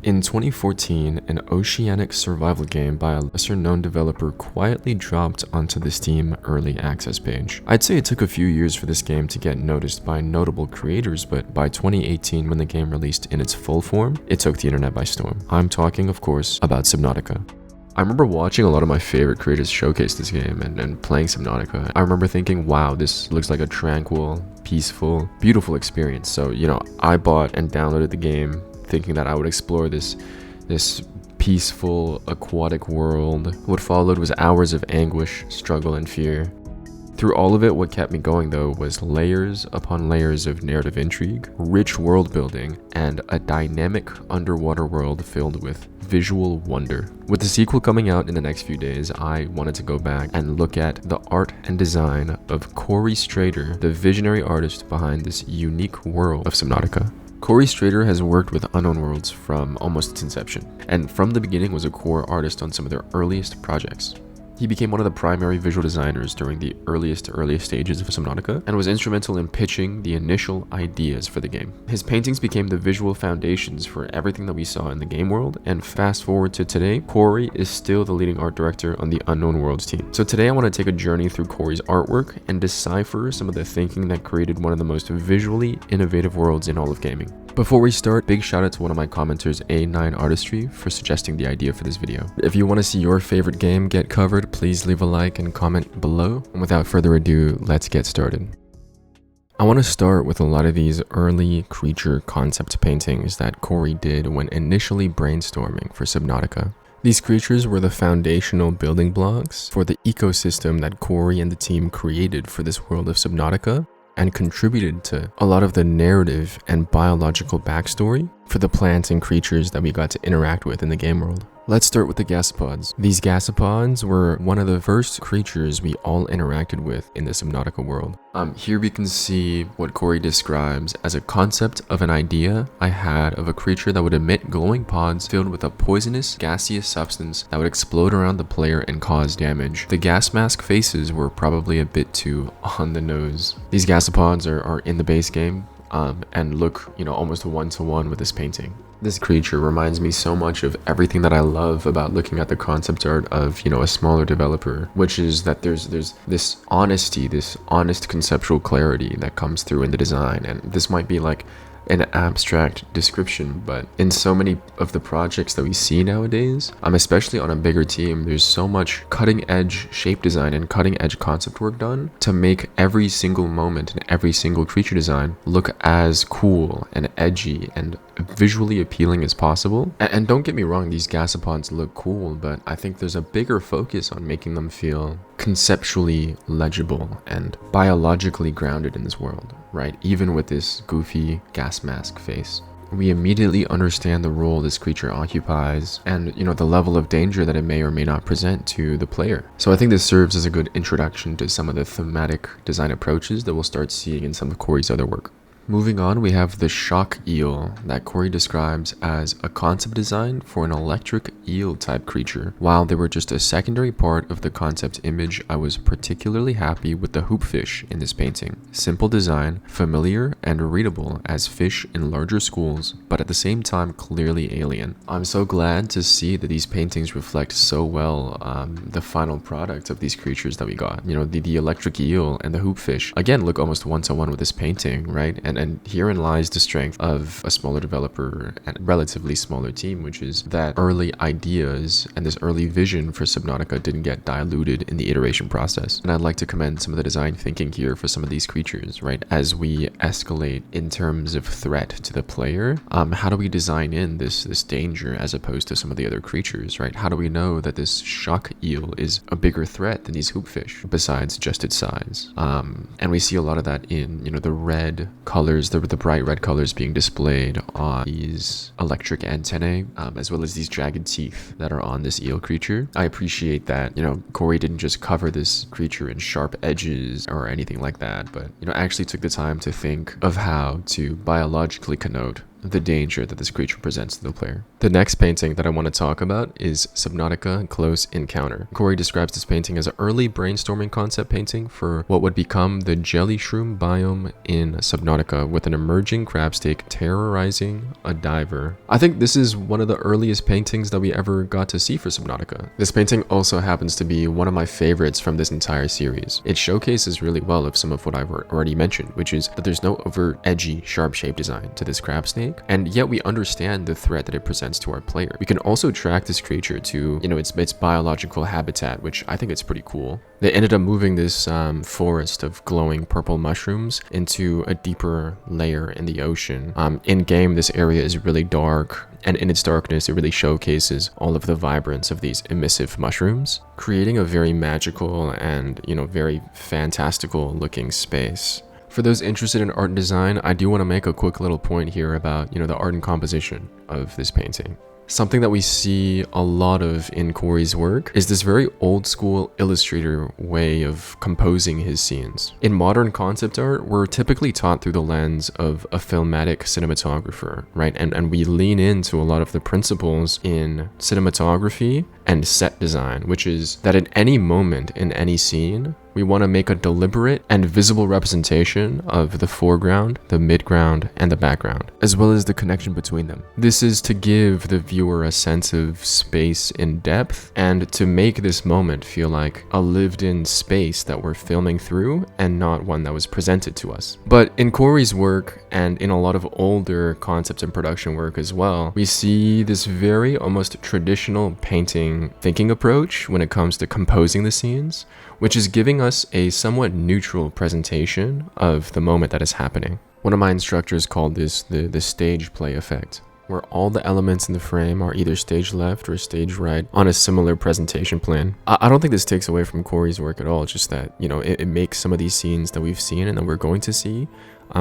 In 2014, an oceanic survival game by a lesser-known developer quietly dropped onto the Steam Early Access page. I'd say it took a few years for this game to get noticed by notable creators, but by 2018, when the game released in its full form, it took the internet by storm. I'm talking, of course, about Subnautica. I remember watching a lot of my favorite creators showcase this game and playing Subnautica. I remember thinking, wow, this looks like a tranquil, peaceful, beautiful experience. So, I bought and downloaded the game thinking that I would explore this peaceful, aquatic world. What followed was hours of anguish, struggle, and fear. Through all of it, what kept me going though was layers upon layers of narrative intrigue, rich world building, and a dynamic underwater world filled with visual wonder. With the sequel coming out in the next few days, I wanted to go back and look at the art and design of Cory Strader, the visionary artist behind this unique world of Subnautica. Cory Strader has worked with Unknown Worlds from almost its inception, and from the beginning was a core artist on some of their earliest projects. He became one of the primary visual designers during the earliest stages of Subnautica and was instrumental in pitching the initial ideas for the game. His paintings became the visual foundations for everything that we saw in the game world, and fast forward to today, Cory is still the leading art director on the Unknown Worlds team. So today I want to take a journey through Cory's artwork and decipher some of the thinking that created one of the most visually innovative worlds in all of gaming. Before we start, big shout out to one of my commenters, A9 Artistry, for suggesting the idea for this video. If you want to see your favorite game get covered, please leave a like and comment below. And without further ado, let's get started. I want to start with a lot of these early creature concept paintings that Cory did when initially brainstorming for Subnautica. These creatures were the foundational building blocks for the ecosystem that Cory and the team created for this world of Subnautica, and contributed to a lot of the narrative and biological backstory for the plants and creatures that we got to interact with in the game world. Let's start with the Gasopods. These Gasopods were one of the first creatures we all interacted with in the Subnautica world. Here we can see what Cory describes as a concept of an idea I had of a creature that would emit glowing pods filled with a poisonous, gaseous substance that would explode around the player and cause damage. The gas mask faces were probably a bit too on the nose. These Gasopods are in the base game, and look, almost one-to-one with this painting. This creature reminds me so much of everything that I love about looking at the concept art of, a smaller developer, which is that there's this honesty, this honest conceptual clarity that comes through in the design. And this might be like an abstract description, but in so many of the projects that we see nowadays, especially on a bigger team, there's so much cutting edge shape design and cutting edge concept work done to make every single moment and every single creature design look as cool and edgy and visually appealing as possible. And don't get me wrong, these Gasopods look cool, but I think there's a bigger focus on making them feel conceptually legible and biologically grounded in this world, right? Even with this goofy gas mask face. We immediately understand the role this creature occupies and, the level of danger that it may or may not present to the player. So I think this serves as a good introduction to some of the thematic design approaches that we'll start seeing in some of Cory's other work. Moving on, we have the shock eel that Cory describes as a concept design for an electric eel type creature. While they were just a secondary part of the concept image, I was particularly happy with the hoopfish in this painting. Simple design, familiar and readable as fish in larger schools, but at the same time clearly alien. I'm so glad to see that these paintings reflect so well the final product of these creatures that we got. The electric eel and the hoopfish again look almost one-to-one with this painting, right? And herein lies the strength of a smaller developer and relatively smaller team, which is that early ideas and this early vision for Subnautica didn't get diluted in the iteration process. And I'd like to commend some of the design thinking here for some of these creatures, right? As we escalate in terms of threat to the player, how do we design in this danger as opposed to some of the other creatures, right? How do we know that this shock eel is a bigger threat than these hoopfish besides just its size? And we see a lot of that in, the red colors, the bright red colors being displayed on these electric antennae, as well as these jagged teeth that are on this eel creature. I appreciate that, Cory didn't just cover this creature in sharp edges or anything like that, but, actually took the time to think of how to biologically connote the danger that this creature presents to the player. The next painting that I want to talk about is Subnautica Close Encounter. Cory describes this painting as an early brainstorming concept painting for what would become the jelly shroom biome in Subnautica, with an emerging crabsnake terrorizing a diver. I think this is one of the earliest paintings that we ever got to see for Subnautica. This painting also happens to be one of my favorites from this entire series. It showcases really well of some of what I've already mentioned, which is that there's no overt, edgy, sharp shape design to this crabsnake, and yet we understand the threat that it presents to our player. We can also track this creature to, its biological habitat, which I think it's pretty cool. They ended up moving this forest of glowing purple mushrooms into a deeper layer in the ocean. In game, this area is really dark, and in its darkness, it really showcases all of the vibrance of these emissive mushrooms, creating a very magical and, very fantastical looking space. For those interested in art and design, I do want to make a quick little point here about, the art and composition of this painting. Something that we see a lot of in Cory's work is this very old school illustrator way of composing his scenes. In modern concept art, we're typically taught through the lens of a filmatic cinematographer, right? And we lean into a lot of the principles in cinematography and set design, which is that at any moment in any scene, we want to make a deliberate and visible representation of the foreground, the midground, and the background, as well as the connection between them. This is to give the viewer a sense of space and depth, and to make this moment feel like a lived-in space that we're filming through and not one that was presented to us. But in Cory's work, and in a lot of older concept and production work as well, we see this very almost traditional painting thinking approach when it comes to composing the scenes, which is giving us a somewhat neutral presentation of the moment that is happening. One of my instructors called this the stage play effect, where all the elements in the frame are either stage left or stage right on a similar presentation plan. I don't think this takes away from Cory's work at all, just that, it makes some of these scenes that we've seen and that we're going to see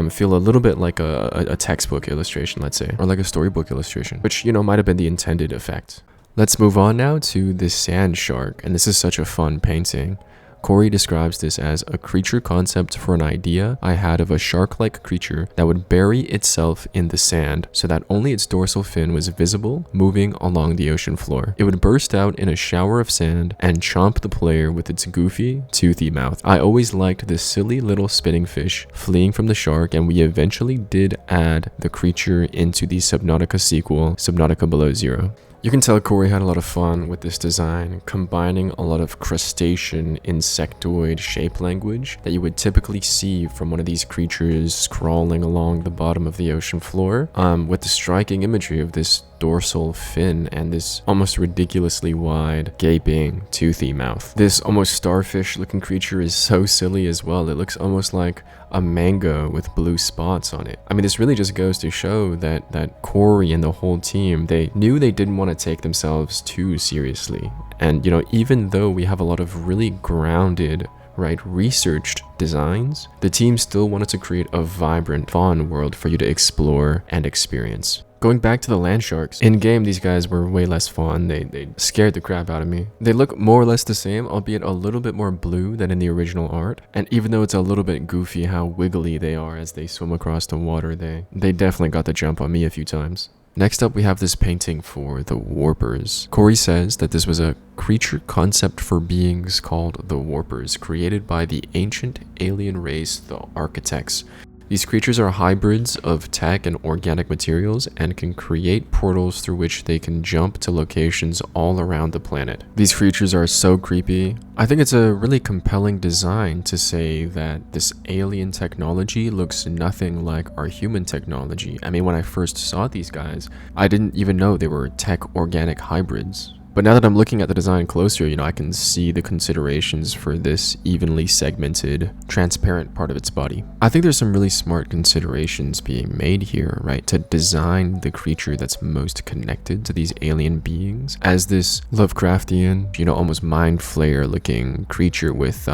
feel a little bit like a textbook illustration, let's say, or like a storybook illustration, which, might have been the intended effect. Let's move on now to the Sandshark, and this is such a fun painting. Cory describes this as a creature concept for an idea I had of a shark-like creature that would bury itself in the sand so that only its dorsal fin was visible, moving along the ocean floor. It would burst out in a shower of sand and chomp the player with its goofy, toothy mouth. I always liked this silly little spinning fish fleeing from the shark, and we eventually did add the creature into the Subnautica sequel, Subnautica Below Zero. You can tell Cory had a lot of fun with this design, combining a lot of crustacean, insectoid shape language that you would typically see from one of these creatures crawling along the bottom of the ocean floor, with the striking imagery of this dorsal fin and this almost ridiculously wide, gaping, toothy mouth. This almost starfish looking creature is so silly as well. It looks almost like a mango with blue spots on it. I mean, this really just goes to show that Cory and the whole team, they knew they didn't want to take themselves too seriously. And, even though we have a lot of really grounded, researched designs, the team still wanted to create a vibrant, fun world for you to explore and experience. Going back to the land sharks, in game these guys were way less fun. They scared the crap out of me. They look more or less the same, albeit a little bit more blue than in the original art. And even though it's a little bit goofy how wiggly they are as they swim across the water, they definitely got the jump on me a few times. Next up, we have this painting for the Warpers. Cory says that this was a creature concept for beings called the Warpers, created by the ancient alien race, the Architects. These creatures are hybrids of tech and organic materials and can create portals through which they can jump to locations all around the planet. These creatures are so creepy. I think it's a really compelling design to say that this alien technology looks nothing like our human technology. I mean, when I first saw these guys, I didn't even know they were tech organic hybrids. But now that I'm looking at the design closer, I can see the considerations for this evenly segmented, transparent part of its body. I think there's some really smart considerations being made here, to design the creature that's most connected to these alien beings as this Lovecraftian, almost mind flayer looking creature with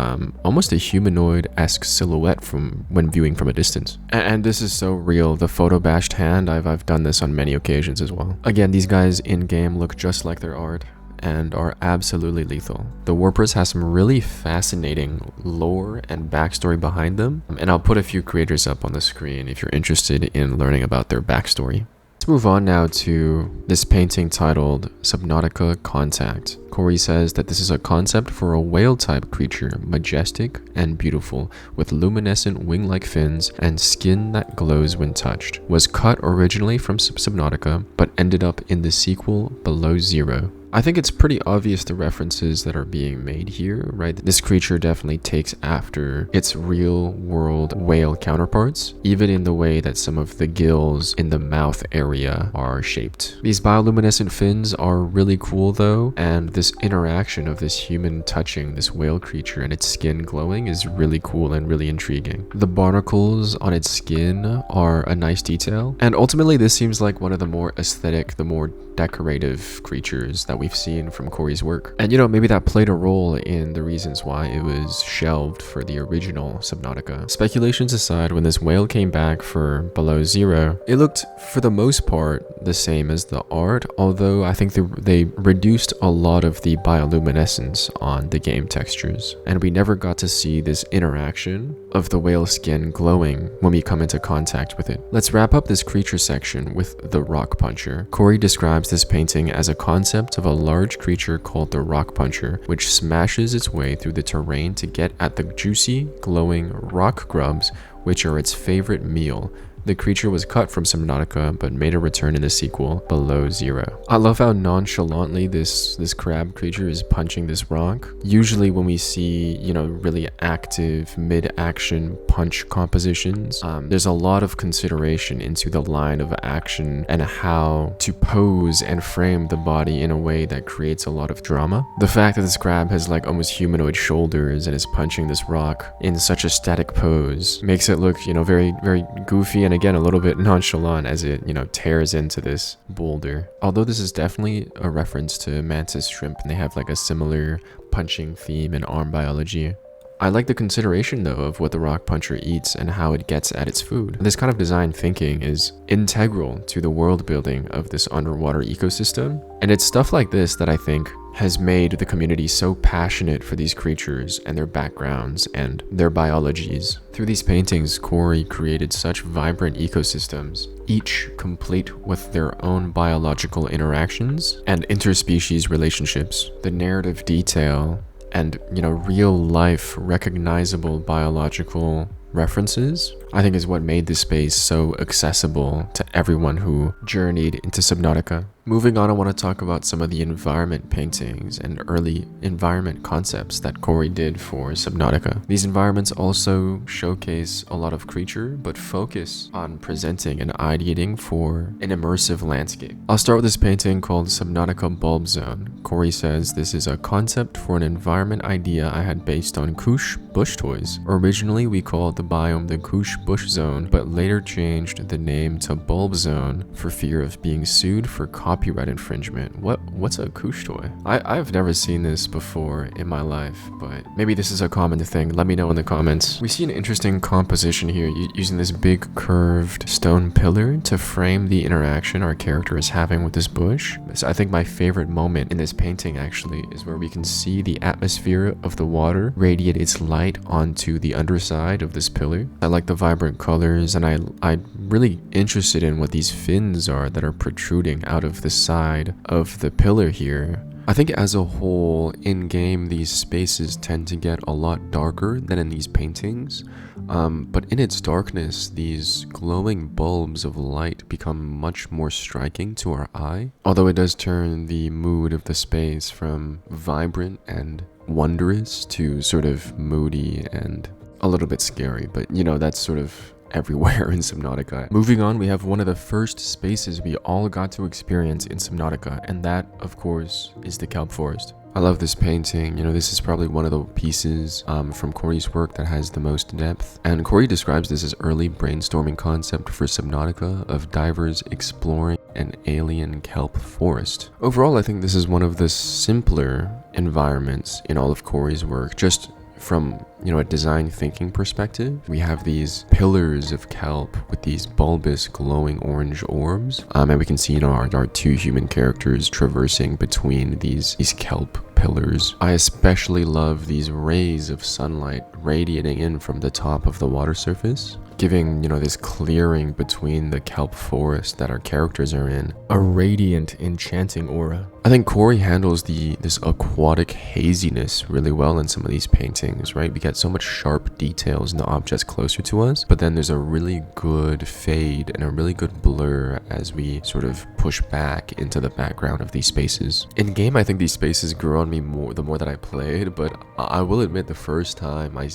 almost a humanoid-esque silhouette from when viewing from a distance. And this is so real. The photo bashed hand, I've done this on many occasions as well. Again, these guys in game look just like their art. and are absolutely lethal. The warpers have some really fascinating lore and backstory behind them, and I'll put a few creators up on the screen if you're interested in learning about their backstory. Let's move on now to this painting titled Subnautica Contact. Cory says that this is a concept for a whale-type creature, majestic and beautiful, with luminescent wing-like fins and skin that glows when touched. Was cut originally from Subnautica, but ended up in the sequel Below Zero. I think it's pretty obvious the references that are being made here, right? This creature definitely takes after its real-world whale counterparts, even in the way that some of the gills in the mouth area are shaped. These bioluminescent fins are really cool though, and this interaction of this human touching this whale creature and its skin glowing is really cool and really intriguing. The barnacles on its skin are a nice detail, and ultimately this seems like one of the more aesthetic, the more decorative creatures that we've seen from Cory's work. And maybe that played a role in the reasons why it was shelved for the original Subnautica. Speculations aside, when this whale came back for Below Zero, it looked for the most part the same as the art, although I think they reduced a lot of the bioluminescence on the game textures, and we never got to see this interaction of the whale skin glowing when we come into contact with it. Let's wrap up this creature section with the Rockpuncher. Cory describes this painting as a concept of a large creature called the Rockpuncher, which smashes its way through the terrain to get at the juicy, glowing rock grubs, which are its favorite meal. The creature was cut from Subnautica, but made a return in the sequel, Below Zero. I love how nonchalantly this crab creature is punching this rock. Usually when we see, really active mid-action punch compositions, there's a lot of consideration into the line of action and how to pose and frame the body in a way that creates a lot of drama. The fact that this crab has like almost humanoid shoulders and is punching this rock in such a static pose makes it look, very, very goofy and again a little bit nonchalant as it tears into this boulder. Although this is definitely a reference to mantis shrimp and they have like a similar punching theme in arm biology, I like the consideration though of what the Rockpuncher eats and how it gets at its food. This kind of design thinking is integral to the world building of this underwater ecosystem, and it's stuff like this that I think has made the community so passionate for these creatures and their backgrounds and their biologies. Through these paintings, Cory created such vibrant ecosystems, each complete with their own biological interactions and interspecies relationships. The narrative detail and, real life recognizable biological references, I think is what made this space so accessible to everyone who journeyed into Subnautica. Moving on, I want to talk about some of the environment paintings and early environment concepts that Cory did for Subnautica. These environments also showcase a lot of creature, but focus on presenting and ideating for an immersive landscape. I'll start with this painting called Subnautica Bulb Zone. Cory says this is a concept for an environment idea I had based on Koosh bush toys. Originally, we called the biome the Koosh Bush Zone, but later changed the name to Bulb Zone for fear of being sued for copyright infringement. What's a Koosh toy? I've never seen this before in my life, but maybe this is a common thing. Let me know in the comments. We see an interesting composition here using this big curved stone pillar to frame the interaction our character is having with this bush. So I think my favorite moment in this painting actually is where we can see the atmosphere of the water radiate its light onto the underside of this pillar. I like the vibrant colors, and I'm really interested in what these fins are that are protruding out of the side of the pillar here. I think as a whole, in-game, these spaces tend to get a lot darker than in these paintings, but in its darkness, these glowing bulbs of light become much more striking to our eye, although it does turn the mood of the space from vibrant and wondrous to sort of moody and a little bit scary, but that's sort of everywhere in Subnautica. Moving on, we have one of the first spaces we all got to experience in Subnautica, and that, of course, is the Kelp Forest. I love this painting. This is probably one of the pieces from Cory's work that has the most depth, and Cory describes this as early brainstorming concept for Subnautica of divers exploring an alien kelp forest. Overall, I think this is one of the simpler environments in all of Cory's work, just from, a design thinking perspective, we have these pillars of kelp with these bulbous glowing orange orbs. And we can see, our two human characters traversing between these kelp pillars. I especially love these rays of sunlight radiating in from the top of the water surface, giving, this clearing between the kelp forest that our characters are in a radiant, enchanting aura. I think Cory handles this aquatic haziness really well in some of these paintings, right? We get so much sharp details in the objects closer to us, but then there's a really good fade and a really good blur as we sort of push back into the background of these spaces. In game, I think these spaces grew on me more the more that I played, but I will admit the first time I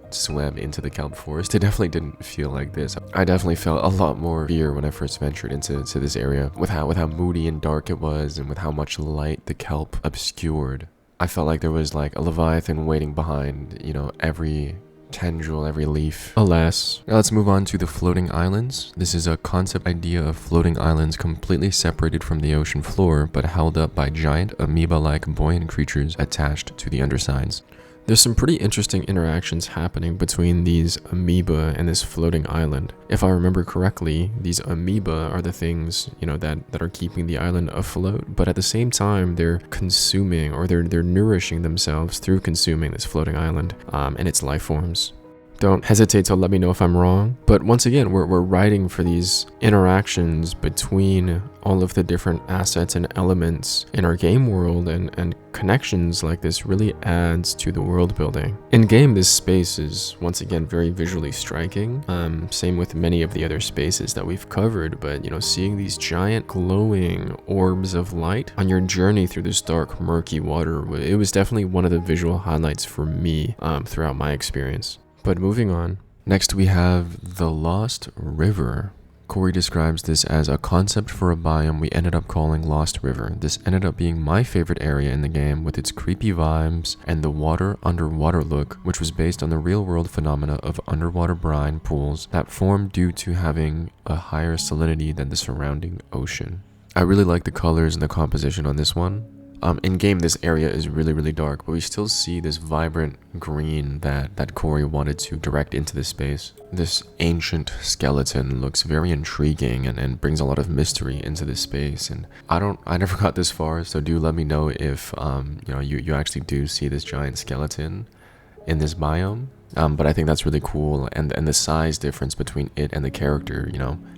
swam into the kelp forest, it definitely didn't feel like this. I definitely felt a lot more fear when I first ventured into this area, with how moody and dark it was, and with how much light the kelp obscured. I felt like there was like a leviathan waiting behind, every tendril, every leaf. Alas. Now let's move on to the floating islands. This is a concept idea of floating islands completely separated from the ocean floor, but held up by giant amoeba-like buoyant creatures attached to the undersides. There's some pretty interesting interactions happening between these amoeba and this floating island. If I remember correctly, these amoeba are the things, that are keeping the island afloat, but at the same time, they're consuming, or they're nourishing themselves through consuming this floating island and its life forms. Don't hesitate to let me know if I'm wrong. But once again, we're writing for these interactions between all of the different assets and elements in our game world, and connections like this really adds to the world building. In game, this space is once again very visually striking. Same with many of the other spaces that we've covered, but seeing these giant glowing orbs of light on your journey through this dark, murky water, it was definitely one of the visual highlights for me throughout my experience. But moving on. Next we have the Lost River. Cory describes this as a concept for a biome we ended up calling Lost River. This ended up being my favorite area in the game, with its creepy vibes and the water underwater look, which was based on the real world phenomena of underwater brine pools that form due to having a higher salinity than the surrounding ocean. I really like the colors and the composition on this one. In game, this area is really, really dark, but we still see this vibrant green that Cory wanted to direct into this space. This ancient skeleton looks very intriguing and brings a lot of mystery into this space. And I never got this far, so do let me know if you actually do see this giant skeleton in this biome. But I think that's really cool, and the size difference between it and the character,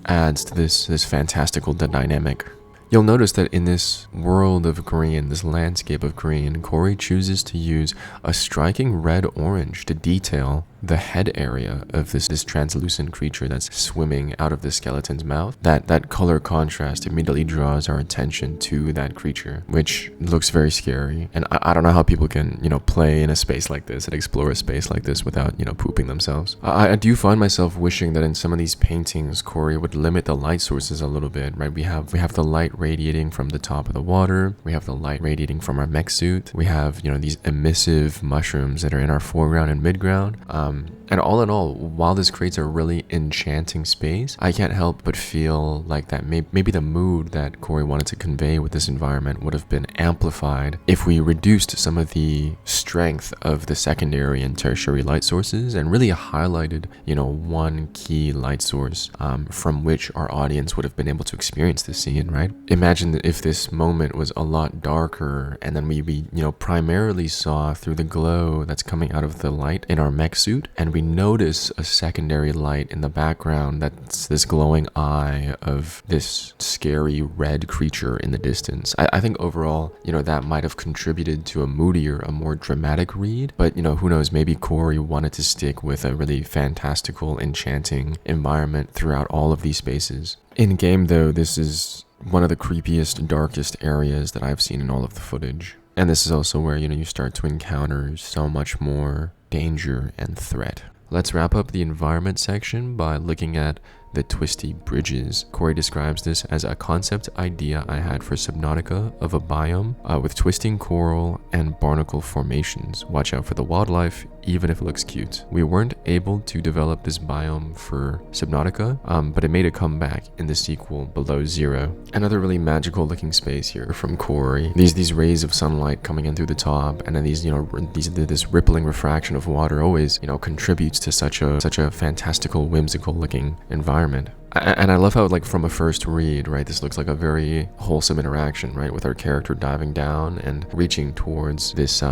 adds to this fantastical dynamic. You'll notice that in this world of green, this landscape of green, Cory chooses to use a striking red-orange to detail the head area of this translucent creature that's swimming out of the skeleton's mouth. That color contrast immediately draws our attention to that creature, which looks very scary. And I don't know how people can, play in a space like this and explore a space like this without, pooping themselves. I do find myself wishing that in some of these paintings, Cory would limit the light sources a little bit, right? We have the light radiating from the top of the water. We have the light radiating from our mech suit. We have, these emissive mushrooms that are in our foreground and midground. And all in all, while this creates a really enchanting space, I can't help but feel like that maybe the mood that Cory wanted to convey with this environment would have been amplified if we reduced some of the strength of the secondary and tertiary light sources and really highlighted, one key light source from which our audience would have been able to experience this scene, right? Imagine if this moment was a lot darker, and then we primarily saw through the glow that's coming out of the light in our mech suit, and we notice a secondary light in the background that's this glowing eye of this scary red creature in the distance. I think overall, that might have contributed to a moodier, a more dramatic read, but who knows, maybe Cory wanted to stick with a really fantastical, enchanting environment throughout all of these spaces. In game though, this is one of the creepiest, darkest areas that I've seen in all of the footage. And this is also where, you start to encounter so much more danger and threat. Let's wrap up the environment section by looking at the Twisty Bridges. Cory describes this as a concept idea I had for Subnautica of a biome with twisting coral and barnacle formations. Watch out for the wildlife, even if it looks cute. We weren't able to develop this biome for Subnautica, but it made a comeback in the sequel Below Zero. Another really magical looking space here from Cory. These rays of sunlight coming in through the top, and then this rippling refraction of water always, contributes to such a fantastical, whimsical looking environment. And I love how, like, from a first read, right, this looks like a very wholesome interaction, right, with our character diving down and reaching towards this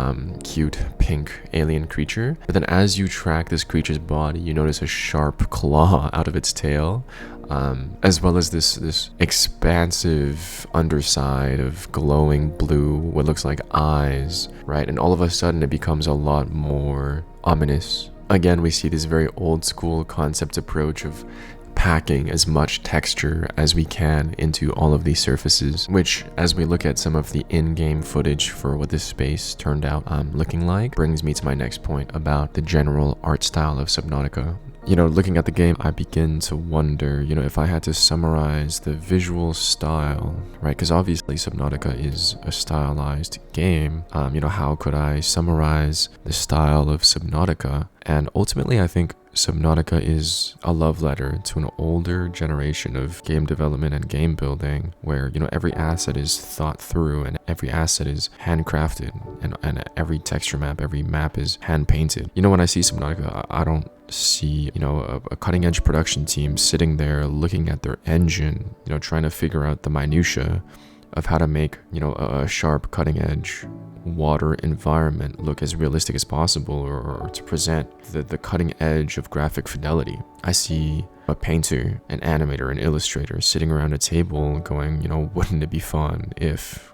cute pink alien creature. But then as you track this creature's body, you notice a sharp claw out of its tail, as well as this expansive underside of glowing blue, what looks like eyes, right? And all of a sudden it becomes a lot more ominous. Again, we see this very old school concept approach of packing as much texture as we can into all of these surfaces, which, as we look at some of the in-game footage for what this space turned out looking like, brings me to my next point about the general art style of Subnautica. Looking at the game, I begin to wonder, if I had to summarize the visual style, right? Because obviously Subnautica is a stylized game. How could I summarize the style of Subnautica? And ultimately, I think Subnautica is a love letter to an older generation of game development and game building where, every asset is thought through and every asset is handcrafted and every texture map, every map is hand painted. When I see Subnautica, I don't see, a cutting edge production team sitting there looking at their engine, trying to figure out the minutia of how to make, a sharp cutting edge water environment look as realistic as possible or to present the cutting edge of graphic fidelity. I see a painter, an animator, an illustrator sitting around a table going, wouldn't it be fun if...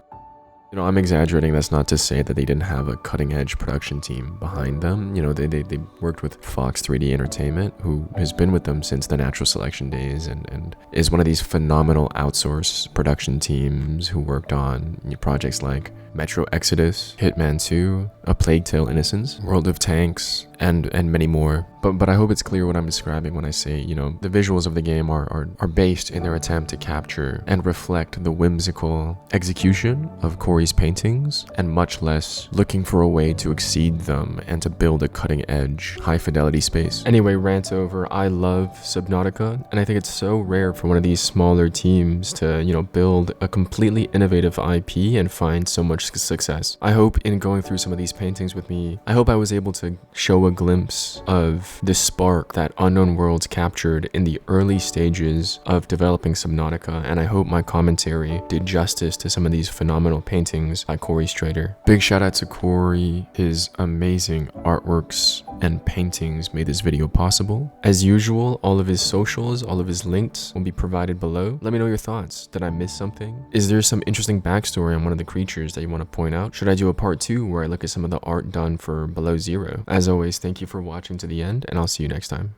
I'm exaggerating. That's not to say that they didn't have a cutting-edge production team behind them. They worked with Fox 3D Entertainment, who has been with them since the Natural Selection days and is one of these phenomenal outsourced production teams who worked on projects like Metro Exodus, Hitman 2, A Plague Tale: Innocence, World of Tanks, and many more. But I hope it's clear what I'm describing when I say, the visuals of the game are based in their attempt to capture and reflect the whimsical execution of Cory's paintings, and much less looking for a way to exceed them and to build a cutting-edge, high-fidelity space. Anyway, rant over. I love Subnautica, and I think it's so rare for one of these smaller teams to, build a completely innovative IP and find so much success. I hope in going through some of these paintings with me, I hope I was able to show a glimpse of the spark that Unknown Worlds captured in the early stages of developing Subnautica, and I hope my commentary did justice to some of these phenomenal paintings by Cory Strader. Big shout out to Cory. His amazing artworks and paintings made this video possible. As usual, all of his socials, all of his links will be provided below. Let me know your thoughts. Did I miss something? Is there some interesting backstory on one of the creatures that you want to point out? Should I do a part 2 where I look at some of the art done for Below Zero? As always, thank you for watching to the end, and I'll see you next time.